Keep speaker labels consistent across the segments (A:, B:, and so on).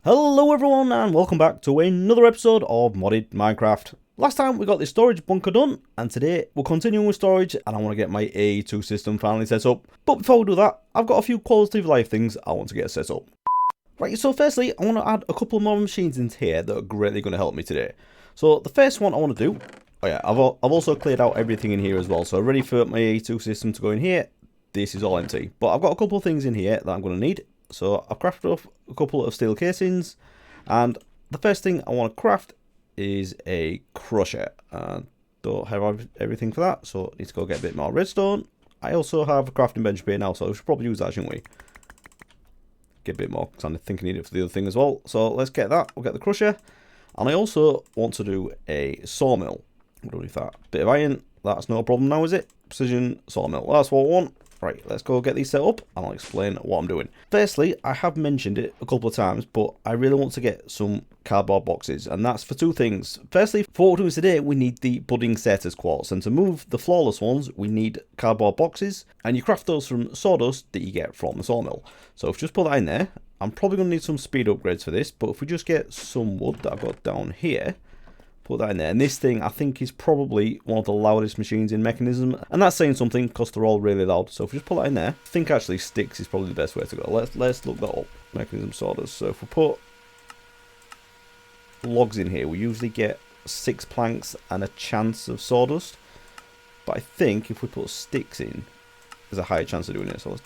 A: Hello everyone and welcome back to another episode of Modded Minecraft. Last time we got this storage bunker done, and today we're continuing with storage and I want to get my A2 system finally set up. But before we do that, I've got a few quality of life things I want to get set up. Right, so firstly I want to add a couple more machines into here that are greatly going to help me today. So the first one I want to do, I've also cleared out everything in here as well, so ready for my A2 system to go in here. This is all empty, but I've got a couple of things in here that I'm going to need. So I've crafted up a couple of steel casings, and the first thing I want to craft is a crusher. Don't have everything for that, so I need to go get a bit more redstone. I also have a crafting bench here now, so we should probably use that, shouldn't we? Get a bit more, because I think I need it for the other thing as well. So let's get that. We'll get the crusher, and I also want to do a sawmill. What do we do with that? Bit of iron. That's no problem now, is it? Precision sawmill. Well, that's what I want. Right, let's go get these set up and I'll explain what I'm doing. Firstly, I have mentioned it a couple of times, but I really want to get some cardboard boxes, and that's for two things. Firstly, for what we're doing today, we need the budding setters quartz, and to move the flawless ones, we need cardboard boxes, and you craft those from sawdust that you get from the sawmill. So if you just put that in there, I'm probably going to need some speed upgrades for this, but if we just get some wood that I've got down here, put that in there, and this thing I think is probably one of the loudest machines in Mekanism, and that's saying something because they're all really loud. So if we just put that in there, I think actually sticks is probably the best way to go. Let's look that up. Mekanism sawdust. So if we put logs in here, we usually get 6 planks and a chance of sawdust, but I think if we put sticks in, there's a higher chance of doing it. So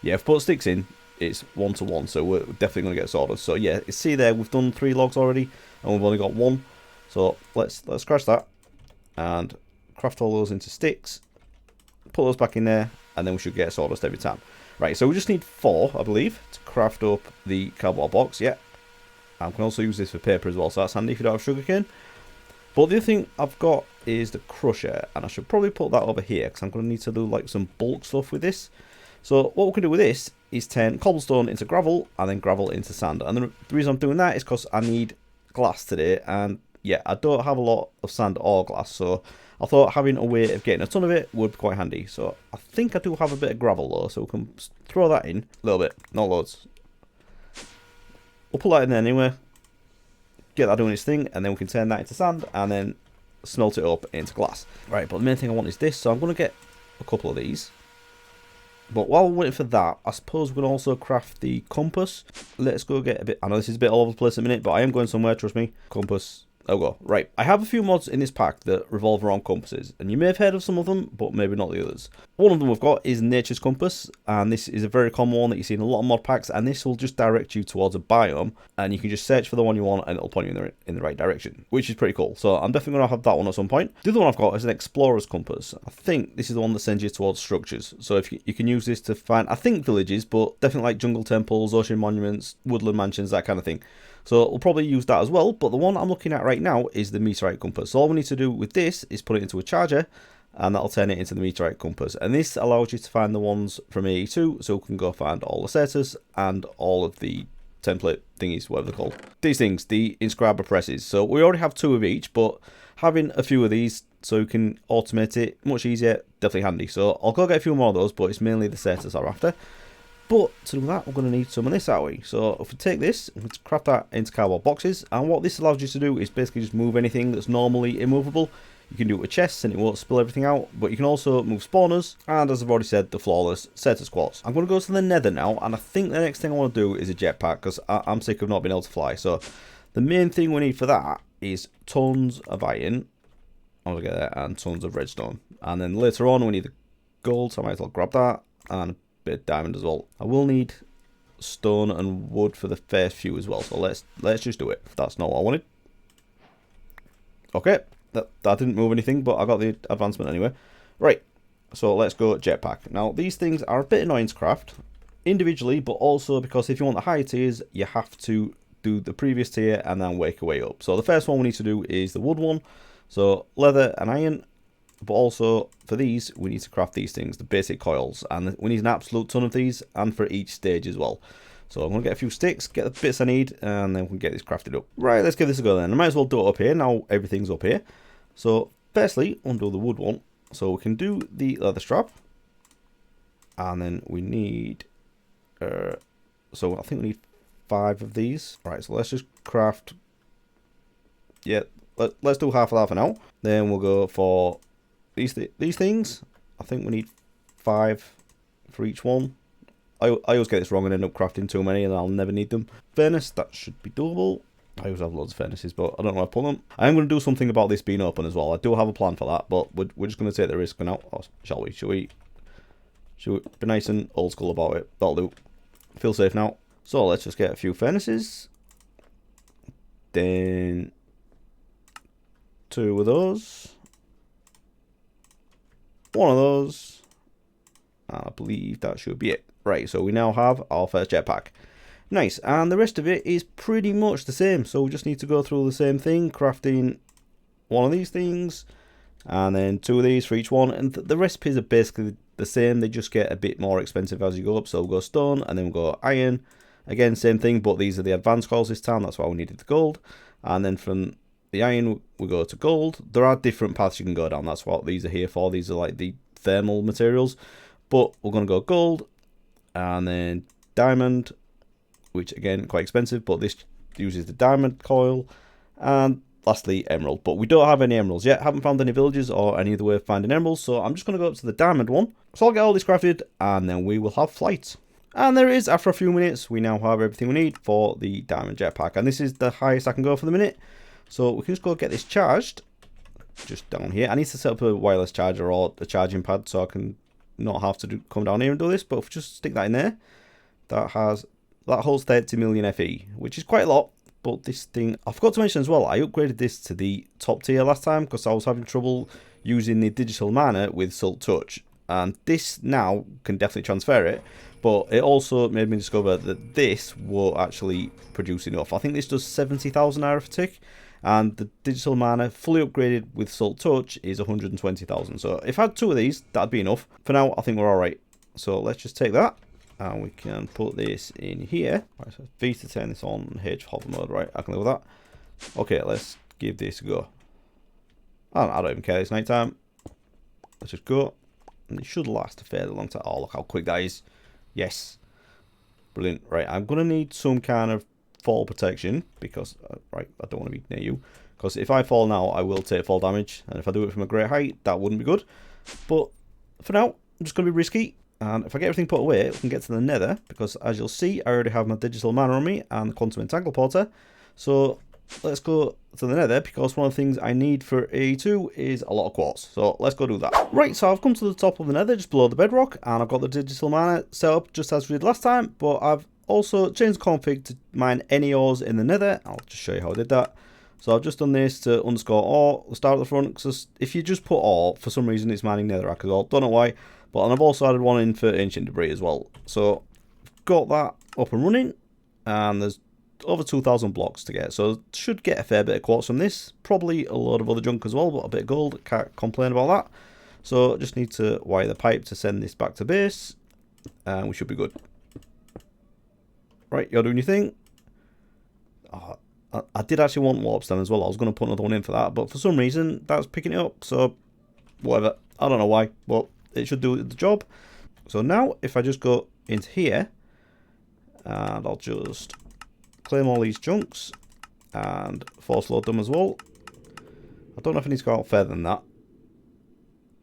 A: yeah, if we put sticks in, it's 1 to 1, so we're definitely going to get sawdust. So yeah, you see there, we've done 3 logs already and we've only got 1. So let's crash that and craft all those into sticks, put those back in there, and then we should get sawdust every time. Right, so we just need 4, I believe, to craft up the cardboard box. Yeah, and we can also use this for paper as well, so that's handy if you don't have sugarcane. But the other thing I've got is the crusher, and I should probably put that over here because I'm going to need to do like some bulk stuff with this. So what we can do with this is turn cobblestone into gravel and then gravel into sand. And the reason I'm doing that is because I need glass today, and yeah, I don't have a lot of sand or glass, so I thought having a way of getting a ton of it would be quite handy. So I think I do have a bit of gravel though, so we can throw that in a little bit, not loads. We'll put that in there anyway, get that doing its thing, and then we can turn that into sand and then smelt it up into glass. Right, but the main thing I want is this, so I'm going to get a couple of these. But while we're waiting for that, I suppose we can also craft the compass. Let's go get a bit, I know this is a bit all over the place in a minute, but I am going somewhere, trust me. Compass. Oh, go. Right, I have a few mods in this pack that revolve around compasses, and you may have heard of some of them, but maybe not the others. One of them we've got is Nature's Compass, and this is a very common one that you see in a lot of mod packs, and this will just direct you towards a biome, and you can just search for the one you want, and it'll point you in the right direction, which is pretty cool. So I'm definitely going to have that one at some point. The other one I've got is an Explorer's Compass. I think this is the one that sends you towards structures, so if you can use this to find, I think, villages, but definitely like jungle temples, ocean monuments, woodland mansions, that kind of thing. So we'll probably use that as well, but the one I'm looking at right now is the meteorite compass. So all we need to do with this is put it into a charger, and that'll turn it into the meteorite compass. And this allows you to find the ones from AE2, so we can go find all the setters and all of the template thingies, whatever they're called. These things, the inscriber presses. So we already have 2 of each, but having a few of these so you can automate it much easier, definitely handy. So I'll go get a few more of those, but it's mainly the setters I'm after. But to do that, we're going to need some of this, aren't we? So if we take this, we craft that into cardboard boxes, and what this allows you to do is basically just move anything that's normally immovable. You can do it with chests and it won't spill everything out, but you can also move spawners, and as I've already said, the flawless setters quartz. I'm going to go to the Nether now, and I think the next thing I want to do is a jetpack, because I'm sick of not being able to fly. So the main thing we need for that is tons of iron, I'm going to get there, and tons of redstone. And then later on we need the gold, so I might as well grab that, and bit of diamond as well. I will need stone and wood for the first few as well, so let's just do it. That's not what I wanted. Okay, that didn't move anything, but I got the advancement anyway. Right, so let's go jetpack. Now these things are a bit annoying to craft individually, but also because if you want the higher tiers, you have to do the previous tier and then work your way up. So the first one we need to do is the wood one, so leather and iron. But also for these we need to craft these things, the basic coils, and we need an absolute ton of these, and for each stage as well. So I'm going to get a few sticks, get the bits I need, and then we can get this crafted up. Right, let's give this a go then. I might as well do it up here, now everything's up here. So firstly, we'll do the wood one. So we can do the leather strap, and then we need, so I think we need 5 of these. Right, so let's just craft. Yeah, let's do half of that for now. Then we'll go for these things. I think we need 5 for each one. I always get this wrong and end up crafting too many and I'll never need them. Furnace, that should be doable. I always have loads of furnaces, but I don't know where to put them. I am going to do something about this being open as well. I do have a plan for that, but we're just going to take the risk for now. Or shall we? Should we be nice and old school about it? That'll do. Feel safe now. So let's just get a few furnaces. Then 2 of those. 1 of those. And I believe that should be it. Right, so we now have our first jetpack. Nice, and the rest of it is pretty much the same. So we just need to go through the same thing, crafting 1 of these things, and then 2 of these for each one. And the recipes are basically the same. They just get a bit more expensive as you go up. So we'll go stone, and then we'll go iron. Again, same thing, but these are the advanced coils this time. That's why we needed the gold. And then from the iron, we go to gold. There are different paths you can go down. That's what these are here for. These are like the thermal materials. But we're going to go gold, and then diamond, which again quite expensive, but this uses the diamond coil, and lastly emerald. But we don't have any emeralds yet. Haven't found any villages or any other way of finding emeralds, so I'm just going to go up to the diamond one. So I'll get all this crafted, and then we will have flight. And there it is. After a few minutes, we now have everything we need for the diamond jetpack, and this is the highest I can go for the minute. So we can just go get this charged just down here. I need to set up a wireless charger or a charging pad so I can not have to come down here and do this, but if we just stick that in there, that holds 30 million FE, which is quite a lot. But this thing, I forgot to mention as well, I upgraded this to the top tier last time because I was having trouble using the digital miner with Salt Touch, and this now can definitely transfer it, but it also made me discover that this won't actually produce enough. I think this does 70,000 RF a tick, and the digital miner fully upgraded with Salt Touch is 120,000. So if I had 2 of these, that'd be enough. For now, I think we're alright. So let's just take that, and we can put this in here. Right, so V to turn this on, H for hover mode. Right, I can live with that. Okay, let's give this a go. I don't even care, it's night time. Let's just go. And it should last a fairly long time. Oh, look how quick that is. Yes. Brilliant. Right, I'm going to need some kind of fall protection because, right, I don't want to be near you. Because if I fall now, I will take fall damage. And if I do it from a great height, that wouldn't be good. But for now, I'm just going to be risky. And if I get everything put away, we can get to the nether. Because as you'll see, I already have my digital miner on me and the quantum entangle porter. So let's go to the nether, because one of the things I need for AE2 is a lot of quartz. So let's go do that. Right, so I've come to the top of the nether, just below the bedrock, and I've got the digital miner set up just as we did last time, but I've also changed the config to mine any ores in the nether. I'll just show you how I did that. So I've just done this to underscore ore, the start at the front, because if you just put ore, for some reason it's mining netherrack as well. Don't know why, but and I've also added one in for ancient debris as well. So got that up and running, and there's over 2,000 blocks to get, so should get a fair bit of quartz from this, probably a load of other junk as well, but a bit of gold, can't complain about that. So just need to wire the pipe to send this back to base, and we should be good. Right, you're doing your thing. Oh, I did actually want warpstone as well. I was going to put another one in for that, but for some reason that's picking it up, so whatever. I don't know why, but it should do the job. So now if I just go into here, and I'll just claim all these chunks and force load them as well. I don't know if I need to go out further than that,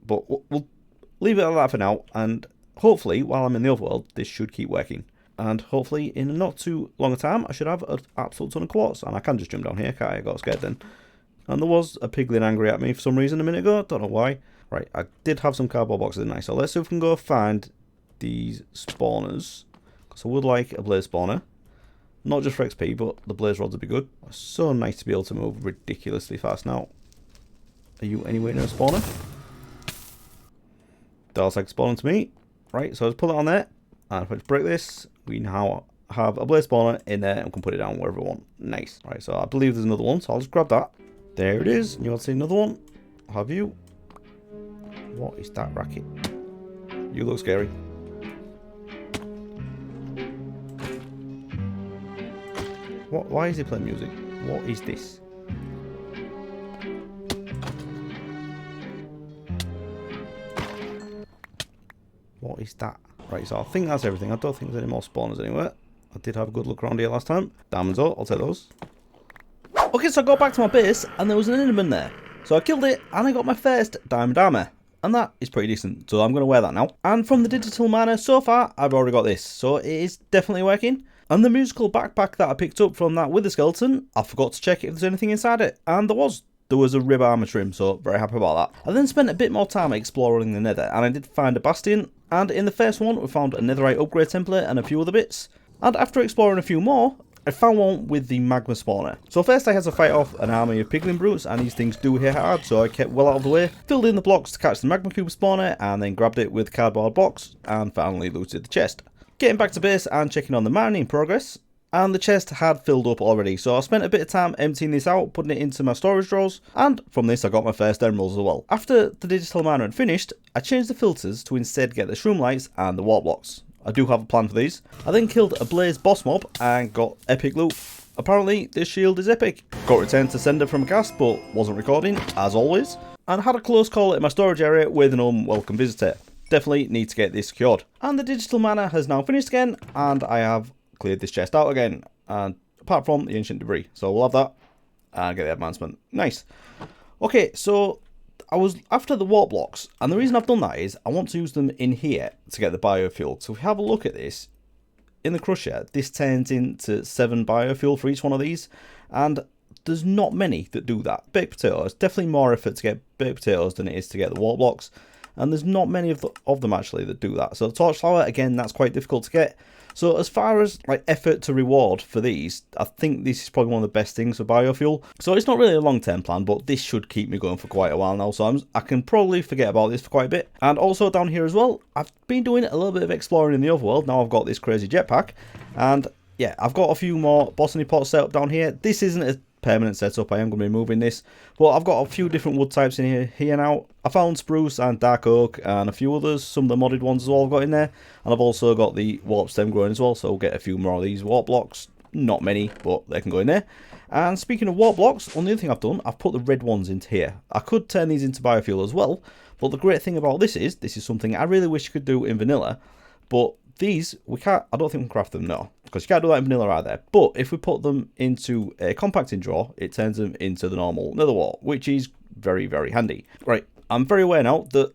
A: but we'll leave it at that for now, and hopefully while I'm in the overworld this should keep working, and hopefully in a not too long a time I should have an absolute ton of quartz, and I can just jump down here, can't I? I got scared then. And there was a piglin angry at me for some reason a minute ago, don't know why. Right, I did have some cardboard boxes in there, so let's see if we can go find these spawners, because I would like a blaze spawner. Not just for XP, but the blaze rods would be good. It's so nice to be able to move ridiculously fast now. Are you anywhere near a spawner? That looks like spawning to me. Right, so let's put that on there. And if I just break this, we now have a blaze spawner in there and we can put it down wherever we want. Nice. Right, so I believe there's another one, so I'll just grab that. There it is. You want to see another one? Have you? What is that racket? You look scary. Why is he playing music? What is this? What is that? Right, so I think that's everything. I don't think there's any more spawners anywhere. I did have a good look around here last time. Diamonds, oh, I'll take those. Okay, so I got back to my base, and there was an Enderman there. So I killed it, and I got my first diamond armor. And that is pretty decent, so I'm going to wear that now. And from the digital miner, so far, I've already got this. So it is definitely working. And the musical backpack that I picked up from that with the skeleton, I forgot to check if there's anything inside it. And there was. There was a rib armor trim, so very happy about that. I then spent a bit more time exploring the nether, and I did find a bastion. And in the first one, we found a netherite upgrade template and a few other bits. And after exploring a few more, I found one with the magma spawner. So first I had to fight off an army of piglin brutes, and these things do hit hard, so I kept well out of the way, filled in the blocks to catch the magma cube spawner, and then grabbed it with cardboard box, and finally looted the chest. Getting back to base and checking on the mining progress, and the chest had filled up already, so I spent a bit of time emptying this out, putting it into my storage drawers, and from this I got my first emeralds as well. After the digital miner had finished, I changed the filters to instead get the shroom lights and the warp blocks. I do have a plan for these. I then killed a blaze boss mob and got epic loot. Apparently this shield is epic. Got returned to sender from a cast, but wasn't recording as always, and had a close call at my storage area with an unwelcome visitor. Definitely need to get this secured. And the digital miner has now finished again, and I have cleared this chest out again, and apart from the ancient debris, so we'll have that and get the advancement. Nice. Okay, so I was after the warp blocks, and the reason I've done that is I want to use them in here to get the biofuel. So if we have a look at this in the crusher, this turns into 7 biofuel for each one of these, and there's not many that do that. Baked potatoes, definitely more effort to get baked potatoes than it is to get the warp blocks, and there's not many of them actually that do that. So the torch flower, again, that's quite difficult to get. So as far as like effort to reward for these, I think this is probably one of the best things for biofuel. So it's not really a long-term plan, but this should keep me going for quite a while now. So I can probably forget about this for quite a bit. And also down here as well, I've been doing a little bit of exploring in the overworld. Now I've got this crazy jetpack, and yeah, I've got a few more bossany pots set up down here. This isn't a permanent setup, I am going to be moving this, but I've got a few different wood types in here now. I found spruce and dark oak and a few others, some of the modded ones as well I've got in there, and I've also got the warp stem growing as well, so we'll get a few more of these warp blocks. Not many, but they can go in there. And speaking of warp blocks, one other thing I've done, I've put the red ones into here. I could turn these into biofuel as well, but the great thing about this is something I really wish you could do in vanilla, but these, we can't, I don't think we can craft them, no, because you can't do that in vanilla either. But if we put them into a compacting drawer, it turns them into the normal nether wart, which is very, very handy. Right, I'm very aware now that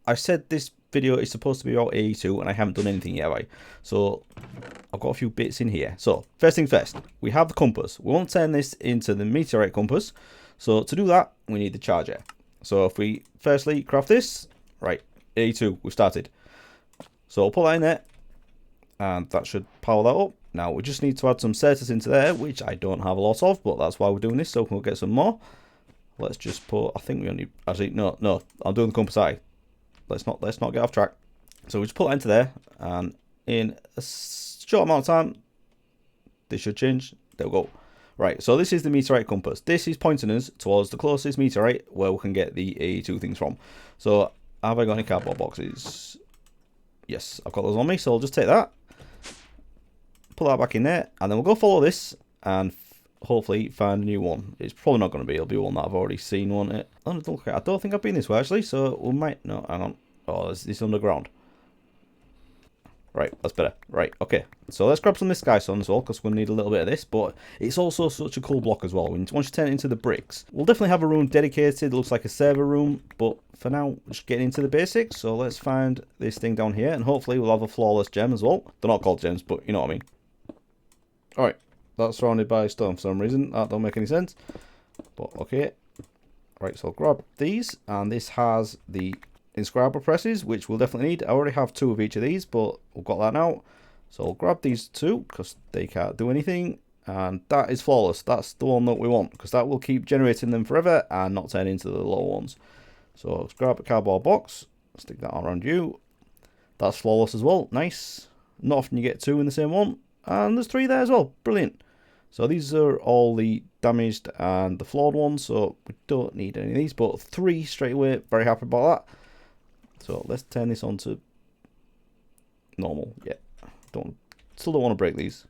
A: I said this video is supposed to be about AE2 and I haven't done anything yet, right? So I've got a few bits in here. So first things first, we have the compass. We want to turn this into the meteorite compass. So to do that, we need the charger. So if we firstly craft this, right, AE2, we've started. So I'll put that in there, and that should power that up. Now we just need to add some certus into there, which I don't have a lot of, but that's why we're doing this, so we'll get some more. Let's just put, I think we only, actually, no, I'm doing the compass eye. Let's not get off track. So we just put that into there, and in a short amount of time, this should change. There we go. Right, so this is the meteorite compass. This is pointing us towards the closest meteorite where we can get the AE2 things from. So have I got any cardboard boxes? Yes, I've got those on me, so I'll just take that, put that back in there, and then we'll go follow this and hopefully find a new one. It's probably not going to be, it'll be one that I've already seen, won't it? I don't think I've been this way actually, so we might, no, hang on. Oh, it's underground. Right, that's better. Right, okay. So let's grab some of this sky sun as well, because we're going to need a little bit of this, but it's also such a cool block as well. Once you turn it into the bricks, we'll definitely have a room dedicated. It looks like a server room, but for now, just getting into the basics. So let's find this thing down here, and hopefully we'll have a flawless gem as well. They're not called gems, but you know what I mean. Alright, that's surrounded by stone for some reason. That don't make any sense, but okay. Right, so I'll grab these, and this has the inscriber presses, which we'll definitely need. I already have 2 of each of these, but we've got that now. So I'll grab these 2 because they can't do anything, and that is flawless. That's the one that we want, because that will keep generating them forever and not turn into the low ones. So let's grab a cardboard box, stick that around you. That's flawless as well. Nice. Not often you get 2 in the same one, and there's 3 there as well. Brilliant. So these are all the damaged and the flawed ones, so we don't need any of these, but 3 straight away. Very happy about that. So let's turn this on to normal. Yeah, still don't want to break these.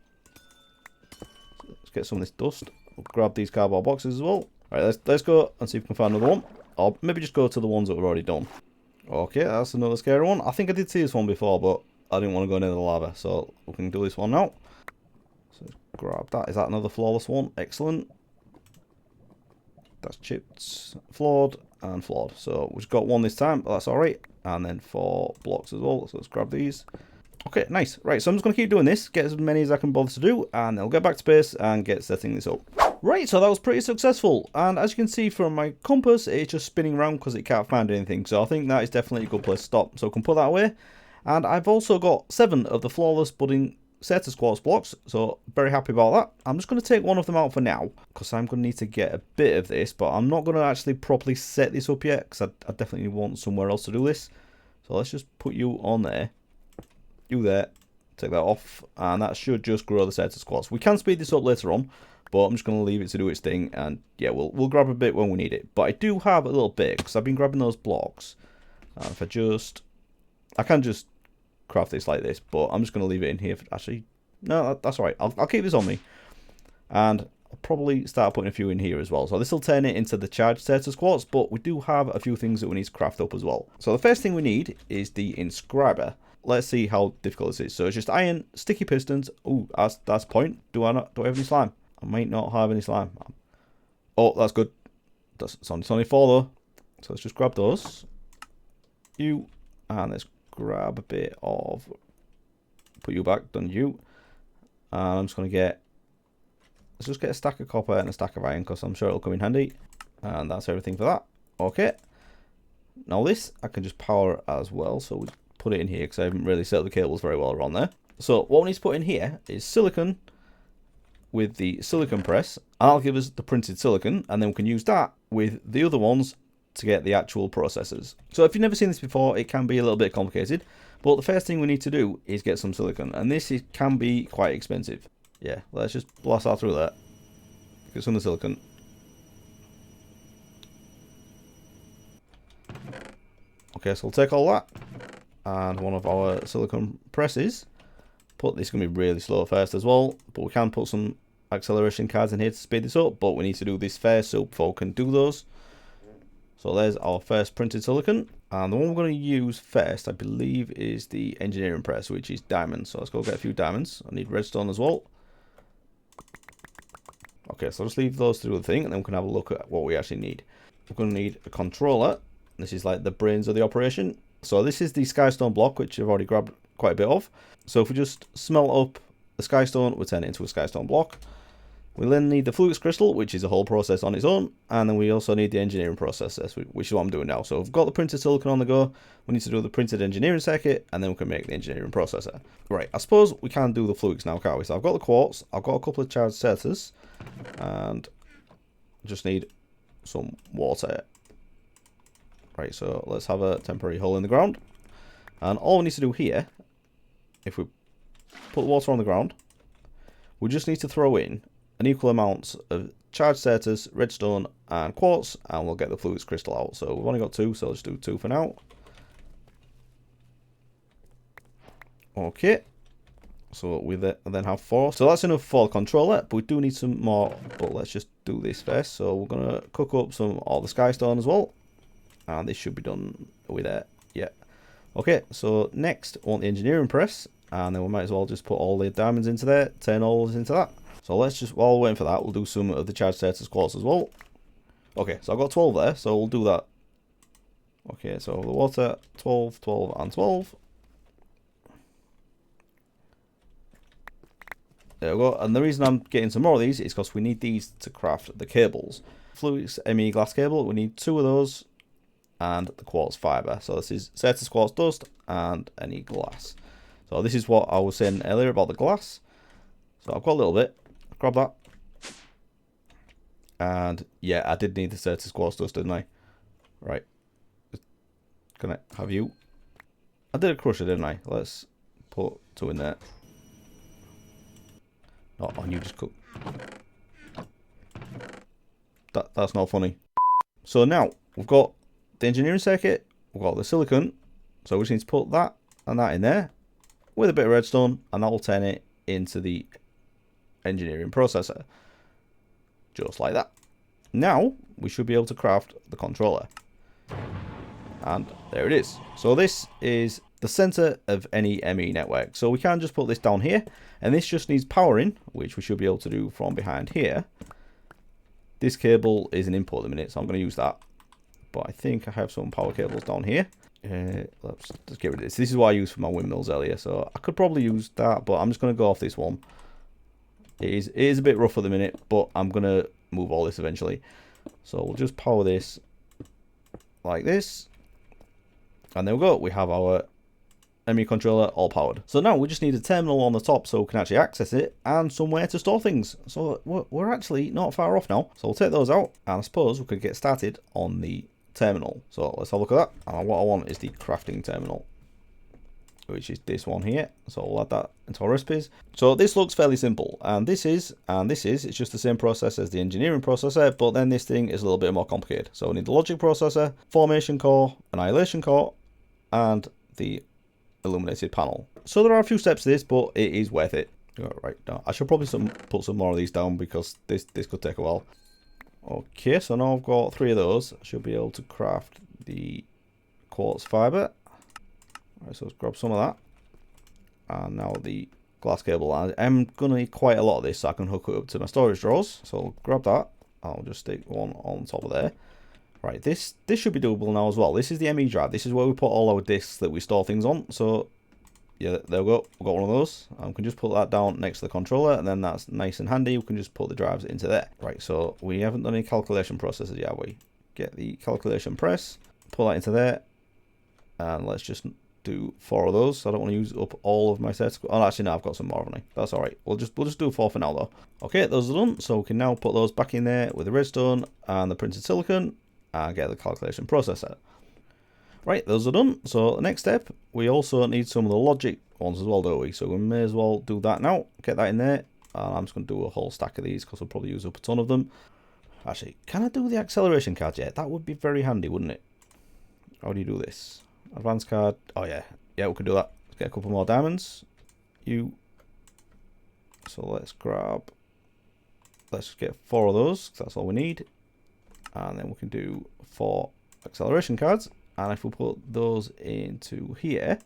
A: So let's get some of this dust. We'll grab these cardboard boxes as well. All right, let's go and see if we can find another one, or maybe just go to the ones that we've already done. Okay, that's another scary one. I think I did see this one before, but I didn't want to go near the lava, so we can do this one now. grab that. Is that another flawless one? Excellent. That's chipped, flawed, and flawed. So we've got one this time, but that's alright. And then 4 blocks as well. So let's grab these. Okay, nice. Right, so I'm just going to keep doing this, get as many as I can bother to do, and then I'll get back to base and get setting this up. Right, so that was pretty successful. And as you can see from my compass, it's just spinning around because it can't find anything. So I think that is definitely a good place to stop. So I can put that away. And I've also got 7 of the flawless budding Certus quartz blocks, so very happy about that. I'm just going to take one of them out for now, because I'm going to need to get a bit of this, but I'm not going to actually properly set this up yet, because I definitely want somewhere else to do this. So let's just put you on there, you there, take that off, and that should just grow the Certus quartz. We can speed this up later on, but I'm just going to leave it to do its thing, and yeah, we'll grab a bit when we need it. But I do have a little bit, because I've been grabbing those blocks, and if I can just craft this like this, but I'm just going to leave it in here. Actually, no, that's all right. I'll keep this on me, and I'll probably start putting a few in here as well. So this will turn it into the charged Certus quartz, but we do have a few things that we need to craft up as well. So the first thing we need is the inscriber. Let's see how difficult this is. So it's just iron, sticky pistons. Oh, that's a point. Do I have any slime? I might not have any slime. Oh, that's good. It's only 4 though. So let's just grab those. And let's grab a bit of, put you back, done you. And I'm just going to let's just get a stack of copper and a stack of iron, because I'm sure it'll come in handy. And that's everything for that. Okay. Now this, I can just power as well. So we put it in here, because I haven't really set up the cables very well around there. So what we need to put in here is silicon with the silicon press. And that'll give us the printed silicon. And then we can use that with the other ones to get the actual processors. So if you've never seen this before, it can be a little bit complicated, but the first thing we need to do is get some silicon, and this can be quite expensive. Yeah, let's just blast out through that. Get some of the silicon. Okay, so we'll take all that and one of our silicon presses. This is going to be really slow at first as well, but we can put some acceleration cards in here to speed this up, but we need to do this first so before we can do those. So there's our first printed silicon, and the one we're going to use first, I believe, is the engineering press, which is diamonds. So let's go get a few diamonds. I need redstone as well. Okay, so I'll just leave those to do the thing, and then we can have a look at what we actually need. We're going to need a controller. This is like the brains of the operation. So this is the skystone block, which I've already grabbed quite a bit of. So if we just smelt up the skystone, we'll turn it into a skystone block. We then need the flux crystal, which is a whole process on its own, and then we also need the engineering process, which is what I'm doing now. So we've got the printed silicon on the go, we need to do the printed engineering circuit, and then we can make the engineering processor. Right, I suppose we can do the flux now, can't we? So I've got the quartz, I've got a couple of charged Certus, and just need some water. Right, so let's have a temporary hole in the ground. And all we need to do here, if we put water on the ground, we just need to throw in an equal amount of charged Certus, redstone, and quartz, and we'll get the flux crystal out. So we've only got 2, so let's do 2 for now. Okay, so we then have 4. So that's enough for the controller, but we do need some more. But let's just do this first. So we're gonna cook up all the skystone as well, and this should be done with it. Yeah. Okay, so next I want the engineering press, and then we might as well just put all the diamonds into there, turn all those into that. So let's just, while we're waiting for that, we'll do some of the charged Certus quartz as well. Okay, so I've got 12 there, so we'll do that. Okay, so the water, 12, 12, and 12. There we go. And the reason I'm getting some more of these is because we need these to craft the cables. Flux ME glass cable, we need 2 of those, and the quartz fiber. So this is Certus quartz dust and any glass. So this is what I was saying earlier about the glass. So I've got a little bit. Grab that. And yeah, I did need the Certus quartz dust, didn't I? Right. Can I have you? I did a crusher, didn't I? Let's put 2 in there. Oh, and you just cook. That's not funny. So now we've got the engineering circuit, we've got the silicon, so we just need to put that and that in there with a bit of redstone, and that will turn it into the engineering processor, just like that. Now we should be able to craft the controller, and there it is. So this is the center of any ME network. So we can just put this down here, and this just needs powering, which we should be able to do from behind here. This cable is an input at the minute, so I'm going to use that. But I think I have some power cables down here. Let's get rid of this. This is what I used for my windmills earlier, so I could probably use that, but I'm just going to go off this one. It is a bit rough at the minute, but I'm going to move all this eventually. So we'll just power this like this. And there we go. We have our ME controller all powered. So now we just need a terminal on the top so we can actually access it and somewhere to store things. So we're actually not far off now. So we'll take those out, and I suppose we could get started on the terminal. So let's have a look at that. And what I want is the crafting terminal, which is this one here. So we'll add that into our recipes. So this looks fairly simple, and this is it's just the same process as the engineering processor, but then this thing is a little bit more complicated. So we need the logic processor, formation core, annihilation core, and the illuminated panel. So there are a few steps to this, but it is worth it. Right now, I should probably put some more of these down because this could take a while. Okay, so now I've got 3 of those. I should be able to craft the quartz fiber. Right, so let's grab some of that. And now the glass cable. I'm going to need quite a lot of this so I can hook it up to my storage drawers. So I'll grab that. I'll just stick one on top of there. Right, this should be doable now as well. This is the ME drive. This is where we put all our disks that we store things on. So, yeah, there we go. We've got one of those. We can just put that down next to the controller, and then that's nice and handy. We can just put the drives into there. Right, so we haven't done any calculation processes yet, have we? Get the calculation press, pull that into there, and let's just do 4 of those. I don't want to use up all of my sets. Oh, actually, no, I've got some more, haven't I? That's all right. We'll just do 4 for now, though. Okay, those are done. So we can now put those back in there with the redstone and the printed silicon, and get the calculation processor. Right, those are done. So the next step, we also need some of the logic ones as well, don't we? So we may as well do that now. Get that in there. And I'm just going to do a whole stack of these because I'll probably use up a ton of them. Actually, can I do the acceleration card yet? That would be very handy, wouldn't it? How do you do this? Advanced card. Oh, yeah. Yeah, we can do that. Let's get a couple more diamonds. So let's get 4 of those. That's all we need. And then we can do 4 acceleration cards. And if we put those into here,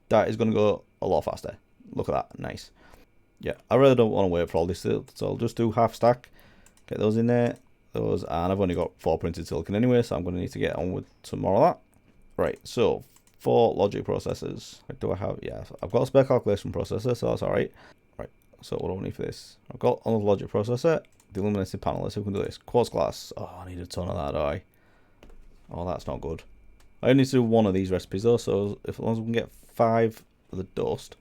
A: that is going to go a lot faster. Look at that. Nice. Yeah, I really don't want to wait for all this. So I'll just do half stack. Get those in there. And I've only got 4 printed silicon anyway, so I'm going to need to get on with some more of that. Right, so 4 logic processors. What do I have? Yeah, I've got a spare calculation processor, so that's alright. Right, so what do I need for this? I've got another logic processor. The illuminated panel. Let's see if we can do this. Quartz glass. Oh, I need a ton of that, do I? Oh, that's not good. I only need to do 1 of these recipes though, so as long as we can get 5 of the dust.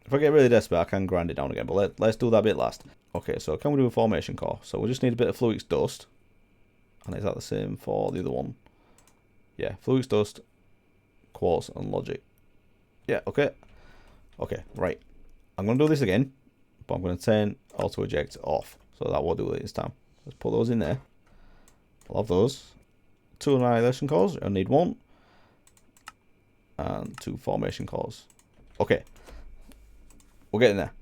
A: If I get really desperate, I can grind it down again, but let's do that bit last. Okay, so can we do a formation core? So we just need a bit of fluix dust. And is that the same for the other one? Yeah, fluix dust, quartz, and logic. Yeah, okay. Okay, right. I'm going to do this again, but I'm going to turn auto eject off. So that will do it this time. Let's put those in there. I'll have those. 2 annihilation cores. I need 1. And 2 formation cores. Okay. We're getting there.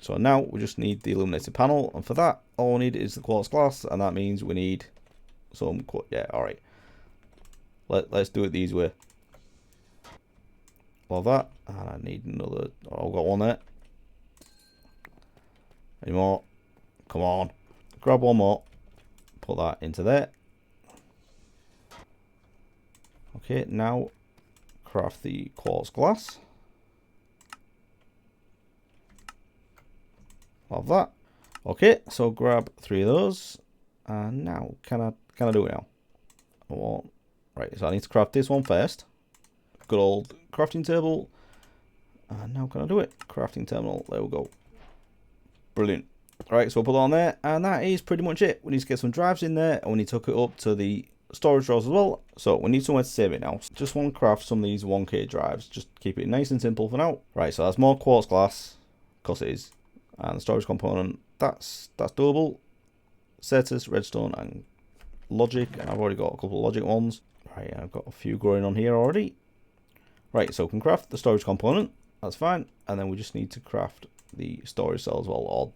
A: So now we just need the illuminated panel. And for that, all we need is the quartz glass. And that means we need some... Yeah, alright. Let's do it the easy way. Love that. And I need another... Oh, I've got one there. Any more? Come on. Grab one more. Put that into there. Okay, now craft the quartz glass. Love that. Okay, so grab 3 of those. And now, can I do it now? Right, so I need to craft this one first. Good old crafting table. And now can I do it? Crafting terminal. There we go. Brilliant. Right, so we'll put that on there, and that is pretty much it. We need to get some drives in there, and we need to hook it up to the storage drawers as well. So we need somewhere to save it now. Just want to craft some of these 1K drives. Just keep it nice and simple for now. Right, so that's more quartz glass, of course it is, and the storage component. That's doable. Certus, redstone, and logic, and I've already got a couple of logic ones. Right, I've got a few growing on here already. Right, so we can craft the storage component. That's fine, and then we just need to craft the storage cell as well. Or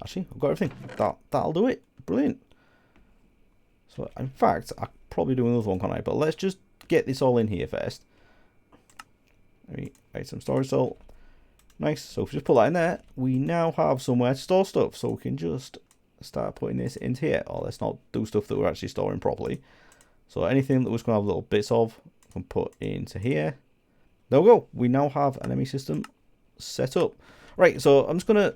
A: actually, I've got everything. That'll do it. Brilliant. So in fact, I'll probably do another one, can't I? But let's just get this all in here first. Maybe item storage cell. Nice. So if we just put that in there, we now have somewhere to store stuff. So we can just start putting this into here. Or let's not do stuff that we're actually storing properly. So anything that we're going to have little bits of, we can put into here. There we go. We now have an ME system set up. Right, so I'm just going to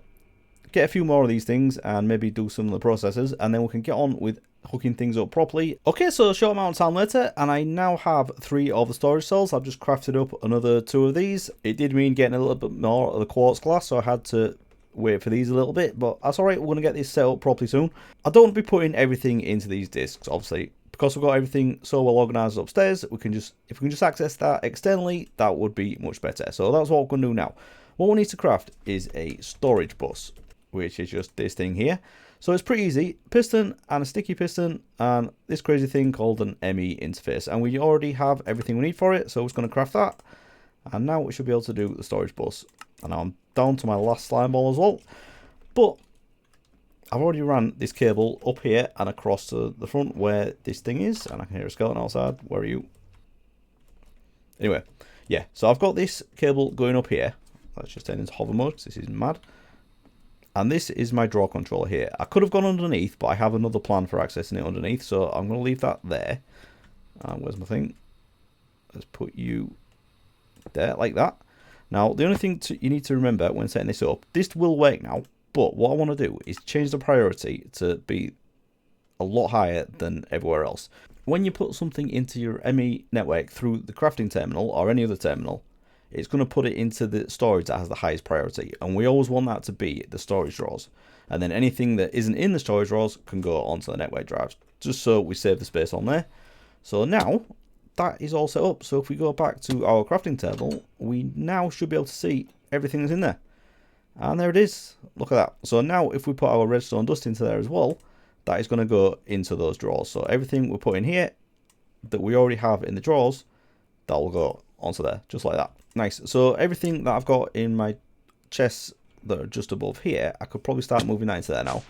A: get a few more of these things and maybe do some of the processes, and then we can get on with hooking things up properly. Okay, so a short amount of time later, and I now have 3 of the storage cells. I've just crafted up another 2 of these. It did mean getting a little bit more of the quartz glass, so I had to wait for these a little bit, but that's alright. We're going to get this set up properly soon. I don't want to be putting everything into these discs, obviously. Because we've got everything so well organized upstairs, we can just, if we can just access that externally, that would be much better. So that's what we're going to do now. What we need to craft is a storage bus, which is just this thing here. So it's pretty easy. Piston and a sticky piston and this crazy thing called an ME interface. And we already have everything we need for it. So we're just going to craft that. And now we should be able to do the storage bus. And now I'm down to my last slime ball as well. But I've already ran this cable up here and across to the front where this thing is. And I can hear a skeleton outside. Where are you? Anyway, yeah. So I've got this cable going up here. Let's just turn into hover mode because this is mad. And this is my draw controller here. I could have gone underneath, but I have another plan for accessing it underneath. So I'm going to leave that there. Where's my thing? Let's put you there, like that. Now, the only thing you need to remember when setting this up, this will work now. But what I want to do is change the priority to be a lot higher than everywhere else. When you put something into your ME network through the crafting terminal or any other terminal, it's going to put it into the storage that has the highest priority. And we always want that to be the storage drawers. And then anything that isn't in the storage drawers can go onto the network drives, just so we save the space on there. So now that is all set up. So if we go back to our crafting terminal, we now should be able to see everything that's in there. And there it is. Look at that. So now if we put our redstone dust into there as well, that is going to go into those drawers. So everything we put in here that we already have in the drawers, that will go onto there, just like that. Nice. So everything that I've got in my chests that are just above here, I could probably start moving that into there now.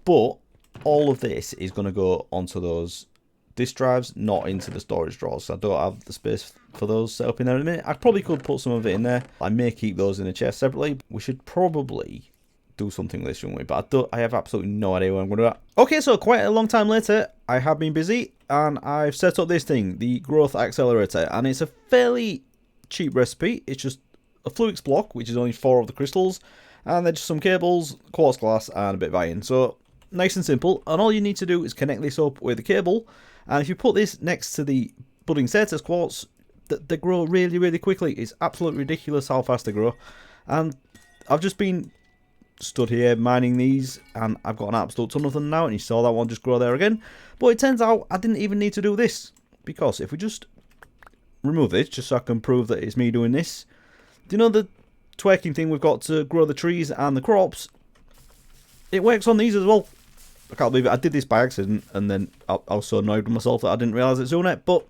A: But all of this is going to go onto those disk drives, not into the storage drawers. So I don't have the space for those set up in there in a minute. I probably could put some of it in there. I may keep those in a chest separately. We should probably do something with this, shouldn't we? But I have absolutely no idea what I'm going to do. Okay, so quite a long time later, I have been busy and I've set up this thing, the growth accelerator, and it's a fairly cheap recipe. It's just a Fluix block, which is only 4 of the crystals, and then just some cables, quartz glass, and a bit of iron. So nice and simple. And all you need to do is connect this up with the cable. And if you put this next to the budding Certus quartz, they grow really, really quickly. It's absolutely ridiculous how fast they grow. And I've just been stood here mining these, and I've got an absolute ton of them now. And you saw that one just grow there again. But it turns out I didn't even need to do this, because if we just remove this, just so I can prove that it's me doing this. Do you know the twerking thing we've got to grow the trees and the crops? It works on these as well. I can't believe it. I did this by accident, and then I was so annoyed with myself that I didn't realise it's doing it. But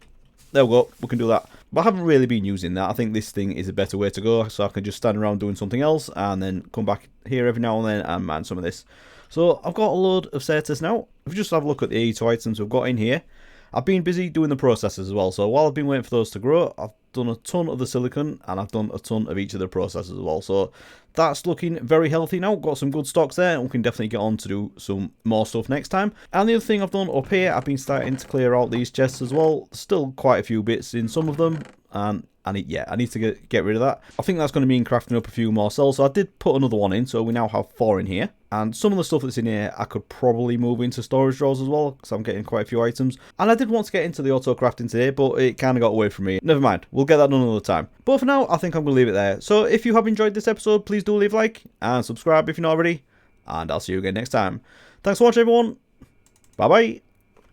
A: there we go. We can do that. But I haven't really been using that. I think this thing is a better way to go, so I can just stand around doing something else and then come back here every now and then and mine some of this. So I've got a load of Certus now. If we just have a look at the 82 items we've got in here, I've been busy doing the processes as well. So while I've been waiting for those to grow, I've done a ton of the silicon and I've done a ton of each of the processes as well. So that's looking very healthy now. Got some good stocks there, and we can definitely get on to do some more stuff next time. And the other thing I've done up here, I've been starting to clear out these chests as well. Still quite a few bits in some of them, and I need to get rid of that. I think that's going to mean crafting up a few more cells. So I did put another one in, so we now have 4 in here. And some of the stuff that's in here, I could probably move into storage drawers as well, because I'm getting quite a few items. And I did want to get into the auto crafting today, but it kind of got away from me. Never mind, we'll get that done another time. But for now, I think I'm going to leave it there. So if you have enjoyed this episode, please do leave a like and subscribe if you're not already. And I'll see you again next time. Thanks for watching, everyone. Bye bye.